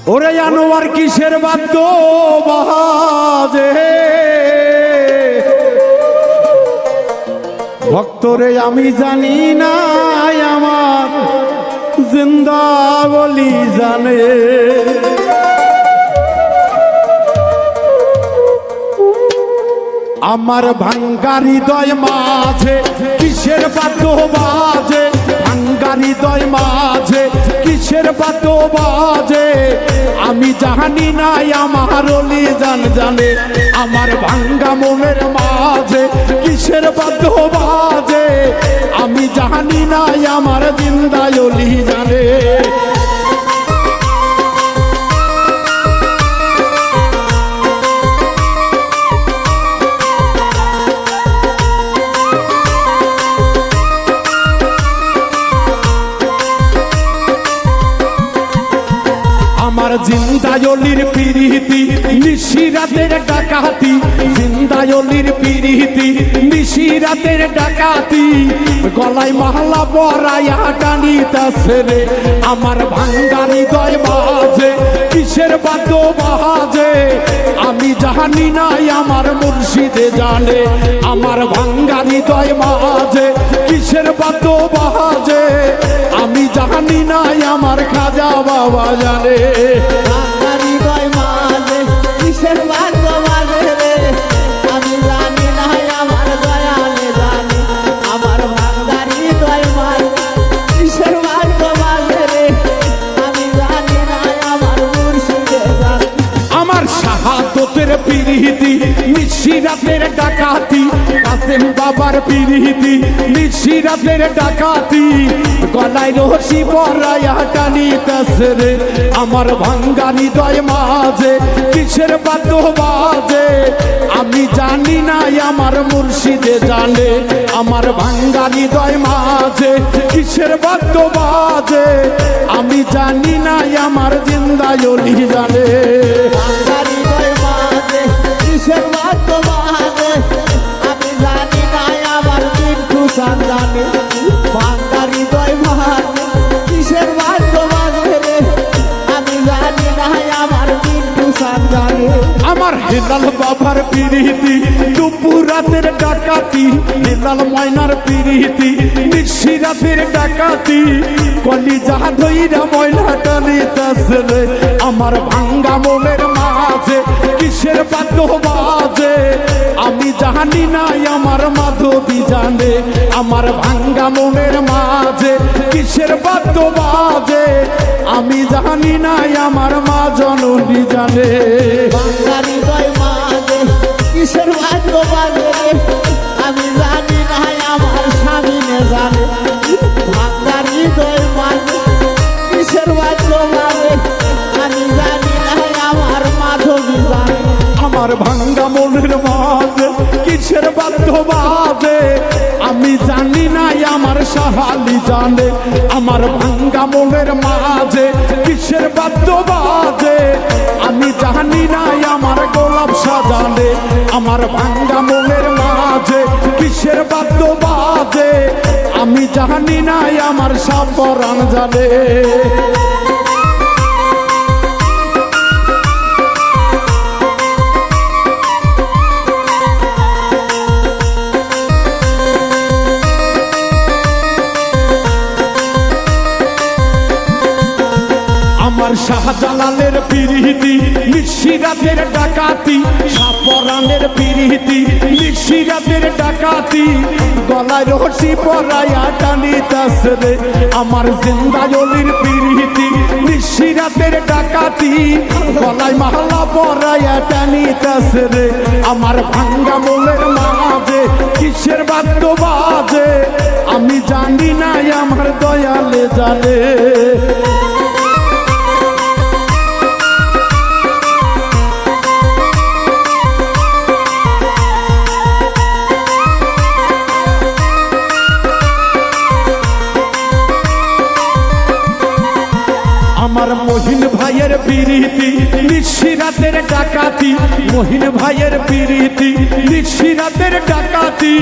ওরে আনোয়ার কিসের বাদ্য বাজে ভক্তরে আমি জানি না আমার জিন্দা বলি জানে আমার ভাঙ্গা হৃদয় মাঝে কিসের বাদ্য বাজে ভাঙ্গা হৃদয় মাঝে কিসের বাদ্য বাজে আমি জানি না আমার অলি জান জানে আমার ভাঙ্গা মনের মাঝে কিসের বাদ্য বাজে আমি জানি না আমার জিন্দা অলি জানে আমার জিন্দায়লির পিরিতি নিশিরাতের ডাকাতি জিন্দায়লির পিরিতি নিশিরাতের ডাকাতি গলায় মালা পরায়া টানিতাছে রে আমার ভাঙ্গা হৃদয় বাজে কিসের বাদ্য বাজে আমি জানি না আমার মুর্শিদে জানে আমার ভাঙ্গা হৃদয় বাজে কিসের বাদ্য বাজে আমি জানি না আমার খাজা বাবা জানে ভাঙ্গা হৃদয় মাঝে কিসের বাদ্য বাজে রে আমি জানি না আমার দয়ালে জানে আমার ভাঙ্গা হৃদয় মাঝে কিসের বাদ্য বাজে রে আমি জানি না আমার মুর্শিদে জানে আমার শাহাদতের পিরিতি নিশিরাতের ডাকাতি কাসেম বাবার পিরিতি নিশিরাতের ডাকাতি গলায় রশি পরায়া টানিতাছে রে আমার ভাঙ্গা হৃদয় মাঝে কিসের বাদ্য বাজে আমি জানি না আমার মুর্শিদে জানে আমার ভাঙ্গা হৃদয় মাঝে কিসের বাদ্য বাজে আমি জানি না আমার জিন্দা অলি জানে ভাঙ্গা হৃদয় মাঝে কিসের বাদ্য বাজে আমি জানি না আমার মিন্টু সান জানে ভাঙ্গা হৃদয় মাঝে কিসের বাদ্য বাজে রে আমি জানি না আমার মিন্টু সান জানে আমার হেলাল বাবার পিরিতি দুপুরাতের ডাকাতি হেলাল ময়নার পিরিতি নিশিরাতের ডাকাতি কলিজা ধইরা ময়না টানিতাছে রে আমার ভাঙ্গা মনের মাঝে কিসের বাদ্য বাজে আমি জানি না আমার মাধবী জানে আমার ভাঙ্গা মনের মাঝে কিসের বাদ্য বাজে আমি জানি না আমার মা জননী জানে ভাঙ্গা হৃদয় মাঝে কিসের বাদ্য বাজে রে আমি জানি না আমার স্বামী নে জানে ভাঙ্গা হৃদয় মাঝে কিসের বাদ্য বাজে আমি জানি না আমার মাধবী জানে আমার ভাঙ্গা মনের মাঝে কিসের বাদ্য বাজে আমি জানি না আমার সাহালি জানে আমার ভাঙ্গা মনের মাঝে কিসের বাদ্য বাজে আমি জানি না আমার গোলাপ সাজানে আমার ভাঙ্গা মনের মাঝে কিসের বাদ্য বাজে আমি জানি না আমার সাপরান জানে আমার শাহজালালের পিরিতি নিশিরাতের ডাকাতি সাপরানের পিরিতি নিশিরাতের ডাকাতি গলায় রশি পরায়া টানিতাছে রে আমার জিন্দায়লির পিরিতি নিশিরাতের ডাকাতি গলায় মালা পরায়া টানিতাছে রে আমার ভাঙ্গা মনের মাঝে কিসের বাদ্য বাজে আমি জানি না আমার দয়ালে জানে আমার মহিন ভাইয়ের পিরিতি নিশিরাতের ডাকাতি মহিন ভাইয়ের পিরিতি নিশিরাতের ডাকাতি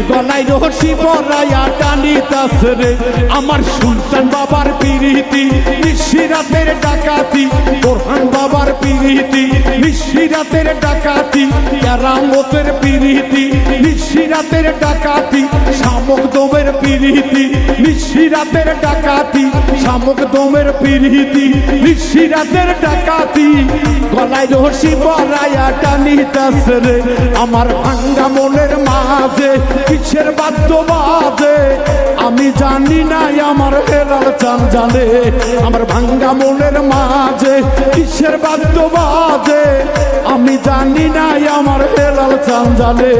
গলায় রশি পরায়া টানিতাছে রে আমার সুলতান বাবার পিরিতি নিশিরাত রাতের ডাকাতি বোরহান বাবার পিরিতি নিশি রাতের ডাকাতি কেরামতের পিরিতি নিশি রাতের ডাকাতি শামুক দমের পিরিতি নিশি রাতের ডাকাতি শামুক দমের পিরিতি নিশি রাতের ডাকাতি গলায় রশি বরায়া টানিতাছে রে আমার ভাঙ্গা মনের মাঝে কিসের বাদ্য বাজে আমি জানি না আমার হেলাল চান জানে আমার ভাঙ্গা মনের মাঝে কিসের বাদ্য বাজে আমি জানি না আমার হেলাল চান জানে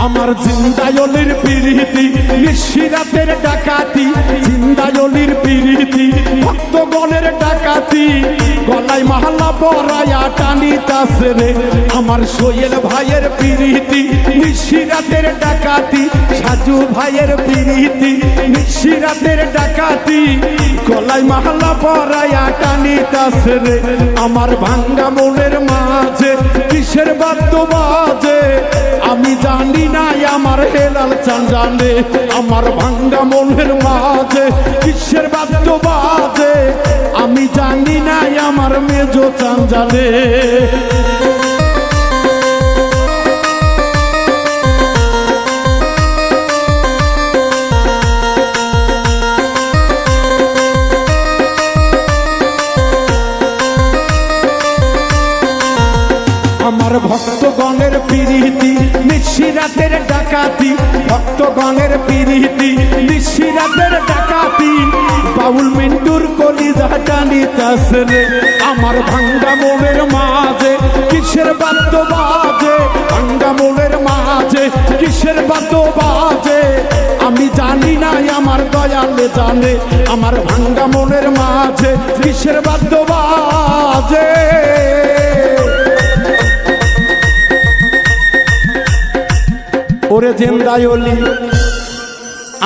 আমার জিন্দায়লির পিরিতি নিশিরাতের ডাকাতি জিন্দায়লির পিরিতি ভক্তগণের ডাকাতি গলায় মাহালা বরায়া টানিতাছে রে আমার সোহেল ভাইয়ের পিরিতি নিশিরাতের ডাকাতি সাজু ভাইয়ের পিরিতি নিশিরাতের ডাকাতি গলায় মাহালা বরায়া টানিতাছে রে আমার ভাঙ্গা মনের মাঝে কিসের বাদ্য বাজে আমি জানি না আমার হেলাল চান জানে আমার ভাঙ্গা মনের মাঝে কিসের বাদ্য বাজে আমি জানি না আমার মেজো চান জানে আমার ভক্তগণের পিরিতি নিশিরাতের ডাকাতি ভক্তগণের পিরিতি নিশিরাতের ডাকাতি বাউল মিন্টুর কলিজা টানিতাছে রে আমার ভাঙ্গা মনের মাঝে কিসের বাদ্য বাজে ভাঙ্গা মনের মাঝে কিসের বাদ্য বাজে আমি জানি না আমার দয়ালে জানে আমার ভাঙ্গা মনের মাঝে কিসের বাদ্য বাজে ওরে জিন্দায়লি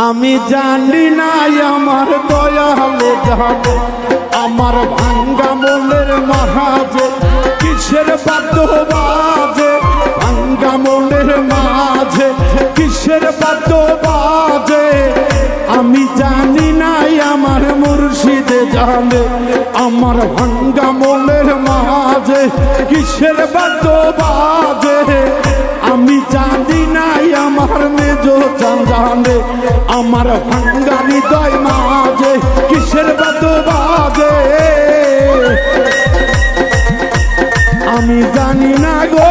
আমি জানি না আমার দয়ালে জানে আমার ভাঙ্গা মনের মাঝে কিসের বাদ্য বাজে ভাঙ্গা মনের মাঝে কিসের বাদ্য বাজে আমি জানি না আমার মুর্শিদে জানে আমার ভাঙ্গা মনের মাঝে কিসের বাদ্য বাজে আমি জানি না আমার মেজো চান জানে আমার ভাঙ্গা হৃদয় মাঝে কিসের বাদ্য বাজে আমি জানি না গো